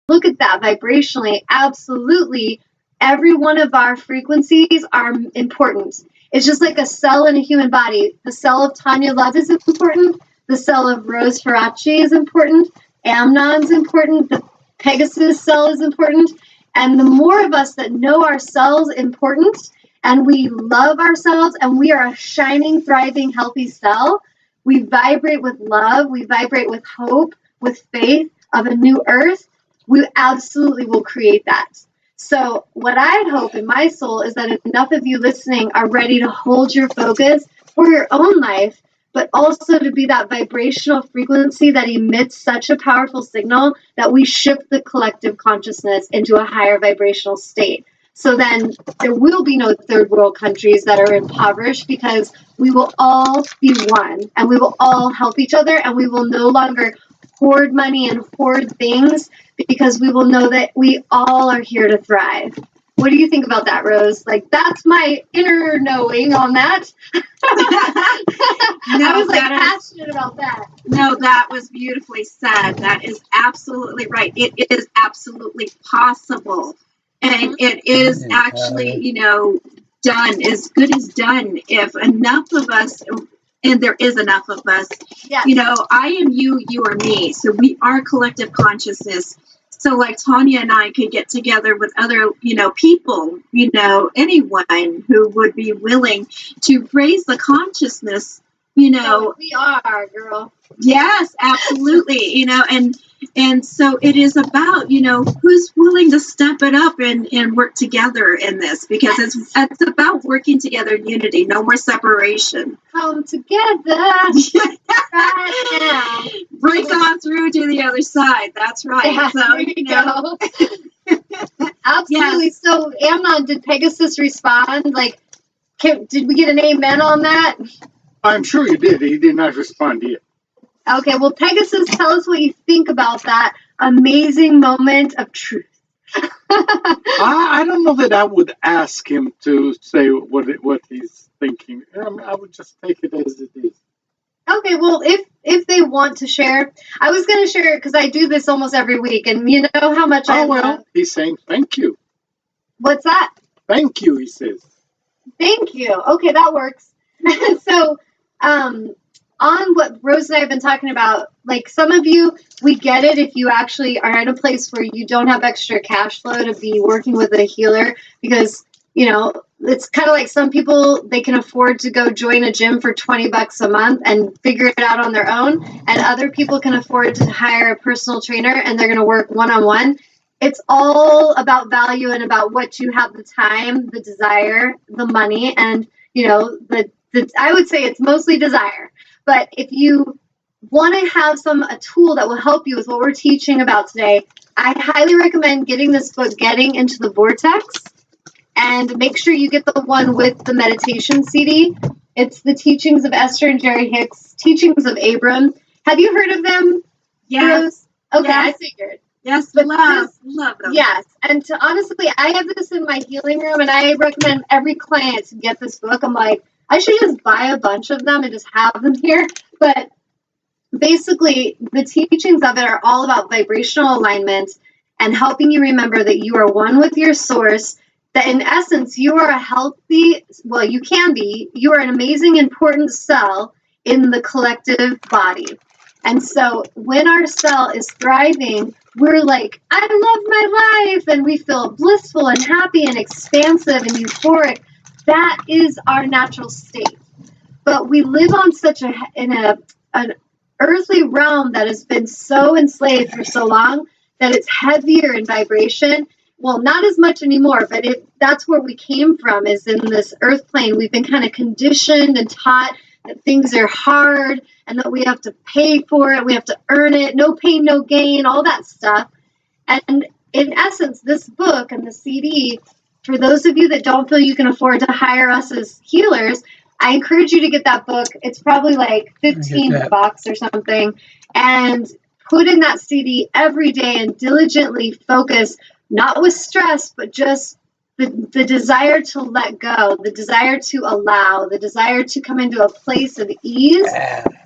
look at that vibrationally, absolutely, every one of our frequencies are important. It's just like a cell in a human body. The cell of Tanya Love is important. The cell of Rose Faraci is important. Amnon's important. The Pegasus cell is important. And the more of us that know our cell's important, and we love ourselves, and we are a shining, thriving, healthy cell, we vibrate with love, we vibrate with hope, with faith of a new earth, we absolutely will create that. So what I'd hope in my soul is that enough of you listening are ready to hold your focus for your own life, but also to be that vibrational frequency that emits such a powerful signal that we shift the collective consciousness into a higher vibrational state. So then there will be no third world countries that are impoverished, because we will all be one, and we will all help each other, and we will no longer hoard money and hoard things, because we will know that we all are here to thrive. What do you think about that, Rose? Like, that's my inner knowing on that. I was passionate about that. No, that was beautifully said. That is absolutely right. It is absolutely possible. And it is actually, done, as good as done, if enough of us, and there is enough of us, yes. I am you, you are me. So we are collective consciousness. So like Tanya and I could get together with other, people, anyone who would be willing to raise the consciousness, We are, girl. Yes, absolutely. And so it is about, who's willing to step it up and work together in this, because it's about working together in unity, no more separation. Come together right now. Break on through to the other side. That's right. Yeah, so, there you go. Absolutely. Yes. So, Amnon, did Pegasus respond? Like, did we get an amen on that? I'm sure he did. He did not respond yet. Okay, well, Pegasus, tell us what you think about that amazing moment of truth. I don't know that I would ask him to say what he's thinking. I would just take it as it is. Okay, well, if they want to share, I was going to share it because I do this almost every week, and you know how much I love. He's saying thank you. What's that? Thank you, he says. Thank you. Okay, that works. So, on what Rose and I have been talking about, like, some of you, we get it if you actually are in a place where you don't have extra cash flow to be working with a healer, because, it's kind of like some people, they can afford to go join a gym for $20 a month and figure it out on their own, and other people can afford to hire a personal trainer and they're going to work one-on-one. It's all about value and about what you have, the time, the desire, the money, and, I would say it's mostly desire. But if you want to have a tool that will help you with what we're teaching about today, I highly recommend getting this book, Getting into the Vortex, and make sure you get the one with the meditation CD. It's the teachings of Esther and Jerry Hicks, teachings of Abram. Have you heard of them? Yes. Okay, yes. I figured. Yes, but love them. Yes, and honestly, I have this in my healing room, and I recommend every client to get this book. I'm like, I should just buy a bunch of them and just have them here. But basically, the teachings of it are all about vibrational alignment and helping you remember that you are one with your source, that in essence, you are you are an amazing, important cell in the collective body. And so when our cell is thriving, we're like, I love my life, and we feel blissful and happy and expansive and euphoric. That is our natural state. But we live on an earthly realm that has been so enslaved for so long that it's heavier in vibration. Well, not as much anymore, but that's where we came from, is in this earth plane. We've been kind of conditioned and taught that things are hard and that we have to pay for it, we have to earn it, no pain, no gain, all that stuff. And in essence, this book and the CD, for those of you that don't feel you can afford to hire us as healers, I encourage you to get that book. It's probably like $15 or something. And put in that CD every day and diligently focus, not with stress, but just the desire to let go, the desire to allow, the desire to come into a place of ease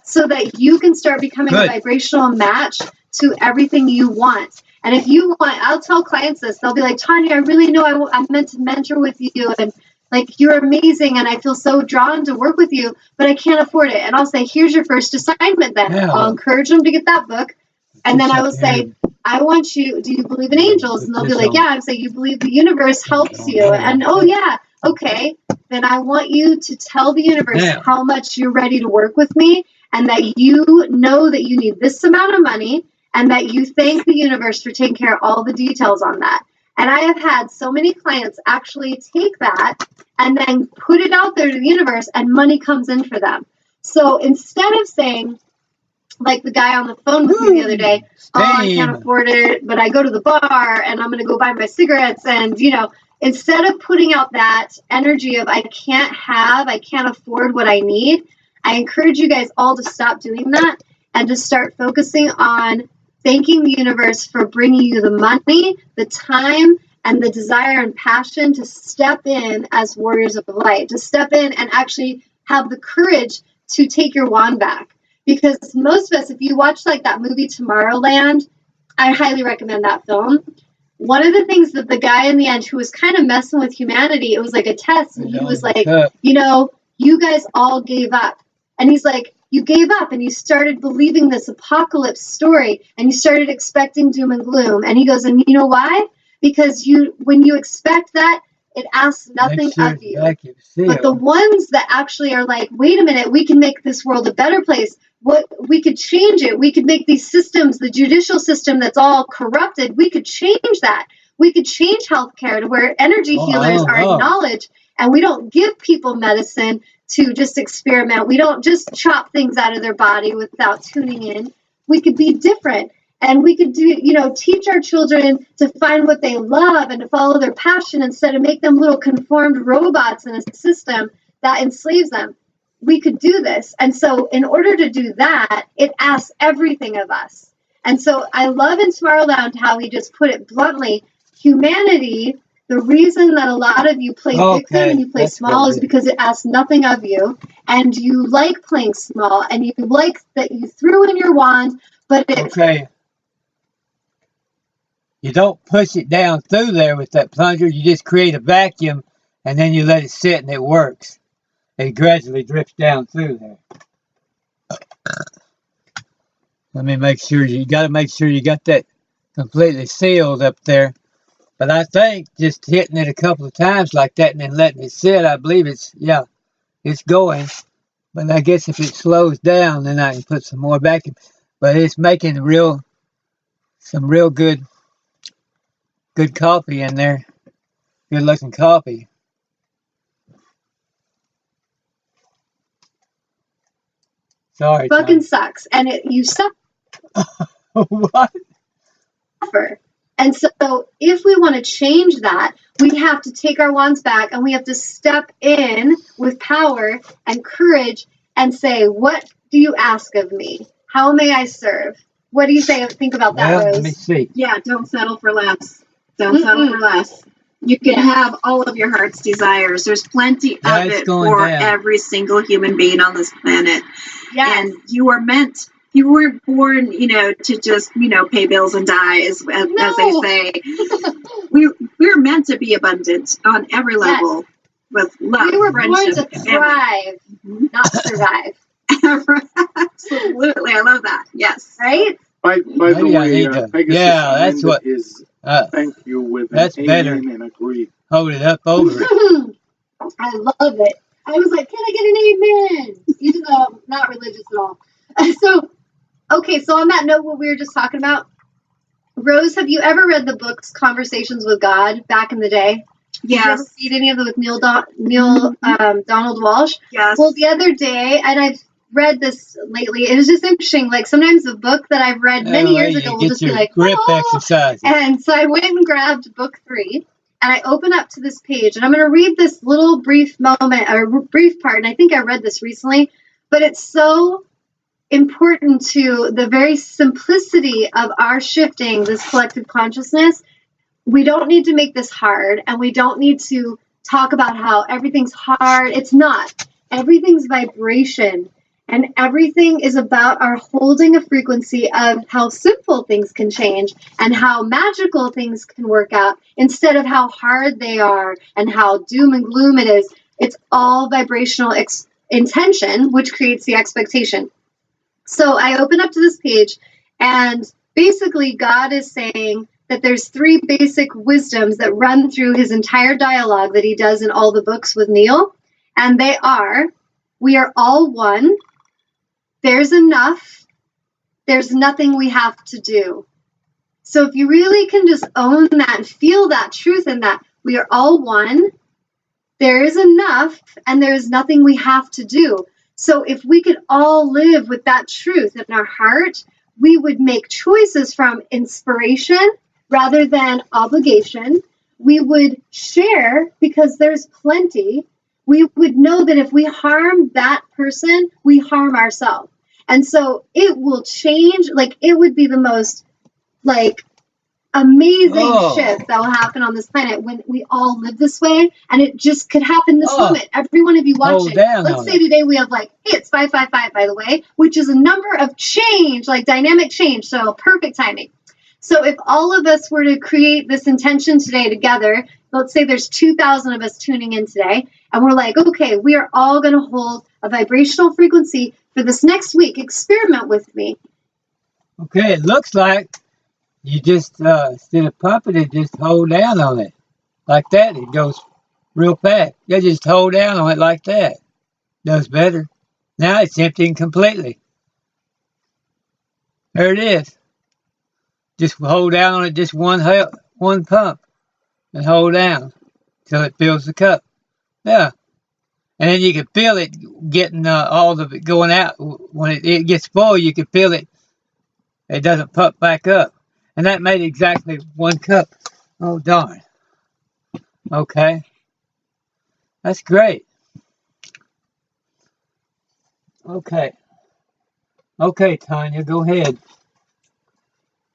so that you can start becoming a vibrational match to everything you want. And if you want, I'll tell clients this. They'll be like, Tanya, I really know I'm meant to mentor with you, and like, you're amazing, and I feel so drawn to work with you, but I can't afford it. And I'll say, here's your first assignment then. Yeah. I'll encourage them to get that book. And then I will say, I want you, do you believe in angels? And they'll be like, yeah. I'm saying, you believe the universe helps you. And, oh, yeah, okay. Then I want you to tell the universe how much you're ready to work with me, and that you know that you need this amount of money, and that you thank the universe for taking care of all the details on that. And I have had so many clients actually take that and then put it out there to the universe, and money comes in for them. So instead of saying, like the guy on the phone with me the other day, oh, I can't afford it, but I go to the bar and I'm going to go buy my cigarettes. And, you know, instead of putting out that energy of I can't afford what I need, I encourage you guys all to stop doing that and to start focusing on thanking the universe for bringing you the money, the time, and the desire and passion to step in as warriors of light, to step in and actually have the courage to take your wand back. Because most of us, if you watch like that movie Tomorrowland, I highly recommend that film. One of the things that the guy in the end who was kind of messing with humanity, it was like a test, and he was like, you know, you guys all gave up. And he's like, you gave up and you started believing this apocalypse story, and you started expecting doom and gloom. And he goes, and you know why? Because when you expect that, it asks nothing of you. But the ones that actually are like, wait a minute, we can make this world a better place. We could change it. We could make these systems, the judicial system that's all corrupted, we could change that. We could change healthcare to where energy healers are acknowledged, and we don't give people medicine to just experiment. We don't just chop things out of their body without tuning in. We could be different. And we could do, you know, teach our children to find what they love and to follow their passion instead of make them little conformed robots in a system that enslaves them. We could do this. And so in order to do that, it asks everything of us. And so I love in Femarllc how he just put it bluntly, humanity, the reason that a lot of you play victim and you play small is because it asks nothing of you. And you like playing small, and you like that you threw in your wand, but it... You don't push it down through there with that plunger. You just create a vacuum, and then you let it sit, and it works. It gradually drifts down through there. Let me make sure. You got to make sure you got that completely sealed up there. But I think just hitting it a couple of times like that and then letting it sit, I believe it's going. But I guess if it slows down, then I can put some more vacuum. But it's making some real good coffee in there. Good looking coffee. Sorry. Fucking sucks. And you suffer. What? And so if we want to change that, we have to take our wands back, and we have to step in with power and courage and say, what do you ask of me? How may I serve? What do you think about that, Rose? Let me see. Yeah, don't settle for less. Don't settle for less. You can have all of your heart's desires. There's plenty of it for every single human being on this planet. Yes. And you weren't born, you know, to just, you know, pay bills and die, as they say. We're meant to be abundant on every level with love, we were friendship, born to thrive, not survive. Absolutely. I love that. Yes. Right? By the way, Pegasus that's what is thank you with that's an better. amen and agree. Hold it up over it. I love it. I was like, can I get an amen? Even though I'm not religious at all. So on that note, what we were just talking about, Rose, have you ever read the books Conversations with God back in the day? Yes. Did you ever read any of them with Donald Walsh? Yes. Well, the other day, and I've read this lately, it was just interesting. Like sometimes a book that I've read many years ago will just be like, grip exercise. And so I went and grabbed book 3, and I opened up to this page, and I'm going to read this little brief moment or brief part. And I think I read this recently, but it's so important to the very simplicity of our shifting this collective consciousness. We don't need to make this hard, and we don't need to talk about how everything's hard. It's not. Everything's vibration. And everything is about our holding a frequency of how simple things can change and how magical things can work out instead of how hard they are and how doom and gloom it is. It's all vibrational intention, which creates the expectation. So I open up to this page, and basically God is saying that there's 3 basic wisdoms that run through his entire dialogue that he does in all the books with Neil. And they are, we are all one. There's enough. There's nothing we have to do. So if you really can just own that and feel that truth in that, we are all one. There is enough, and there is nothing we have to do. So if we could all live with that truth in our heart, we would make choices from inspiration rather than obligation. We would share because there's plenty. We would know that if we harm that person, we harm ourselves. And so it will change, like it would be the most like amazing shift that will happen on this planet when we all live this way, and it just could happen this moment. Every one of you watching, let's say today we have like, hey, it's 555, by the way, which is a number of change, like dynamic change, so perfect timing. So if all of us were to create this intention today together, let's say there's 2,000 of us tuning in today, and we're like, okay, we are all going to hold a vibrational frequency for this next week. Experiment with me. Okay, it looks like you just, instead of pumping it, just hold down on it. Like that, it goes real fast. You just hold down on it like that. Does better. Now it's emptying completely. There it is. Just hold down on it, just one pump, and hold down till it fills the cup. Yeah. And then you can feel it getting all of it going out. When it gets full, you can feel it. It doesn't pump back up. And that made exactly 1 cup. Oh, darn. Okay. That's great. Okay. Okay, Tanya, go ahead.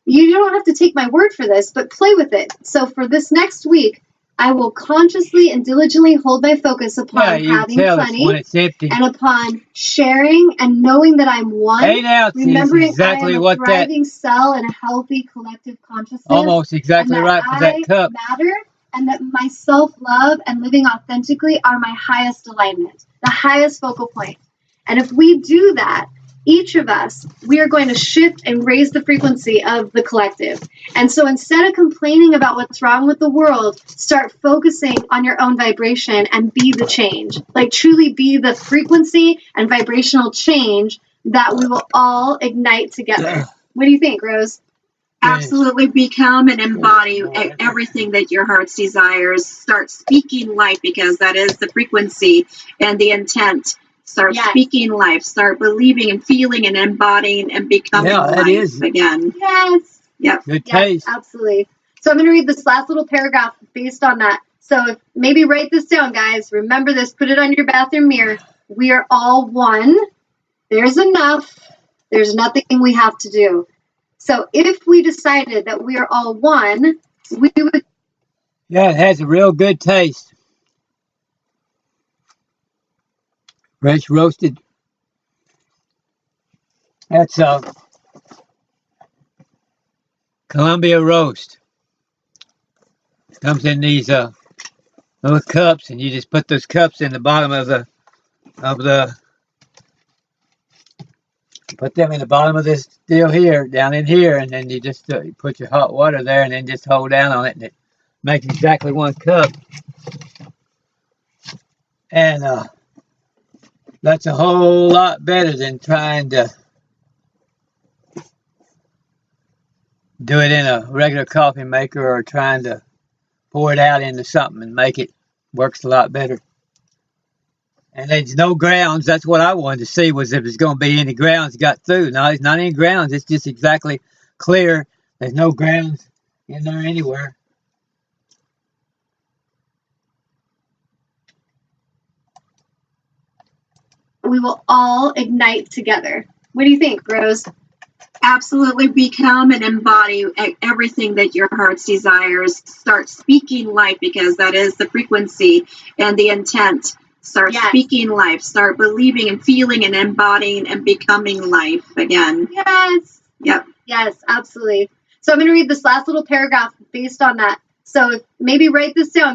You don't have to take my word for this, but play with it. So for this next week, I will consciously and diligently hold my focus upon having plenty and upon sharing and knowing that I'm one. 8 ounces, remembering exactly I am a thriving cell in a healthy collective consciousness. Almost exactly right for that cup. Matter, and that my self-love and living authentically are my highest alignment, the highest focal point. And if we do that, each of us, we are going to shift and raise the frequency of the collective. And so instead of complaining about what's wrong with the world, start focusing on your own vibration and be the change. Like truly be the frequency and vibrational change that we will all ignite together. What do you think, Rose? Absolutely become and embody everything that your heart's desires. Start speaking life because that is the frequency and the intent. Start speaking life. Start believing and feeling and embodying and becoming life again. Yes. Yep. Good taste. Absolutely. So I'm going to read this last little paragraph based on that. So maybe write this down, guys. Remember this. Put it on your bathroom mirror. We are all one. There's enough. There's nothing we have to do. So if we decided that we are all one, we would... Yeah, it has a real good taste. Fresh roasted. That's Columbia roast. Comes in these little cups, and you just put those cups in the bottom of the put them in the bottom of this deal here, down in here, and then you just put your hot water there, and then just hold down on it, and it makes exactly 1 cup. And that's a whole lot better than trying to do it in a regular coffee maker or trying to pour it out into something and make it. Works a lot better. And there's no grounds. That's what I wanted to see, was if there's going to be any grounds got through. No, there's not any grounds. It's just exactly clear. There's no grounds in there anywhere. We will all ignite together. What do you think, Rose? Absolutely become and embody everything that your heart's desires. Start speaking life because that is the frequency and the intent. Start Yes. speaking life. Start believing and feeling and embodying and becoming life again. Yes. Yep. Yes, absolutely. So I'm going to read this last little paragraph based on that. So maybe write this down, guys.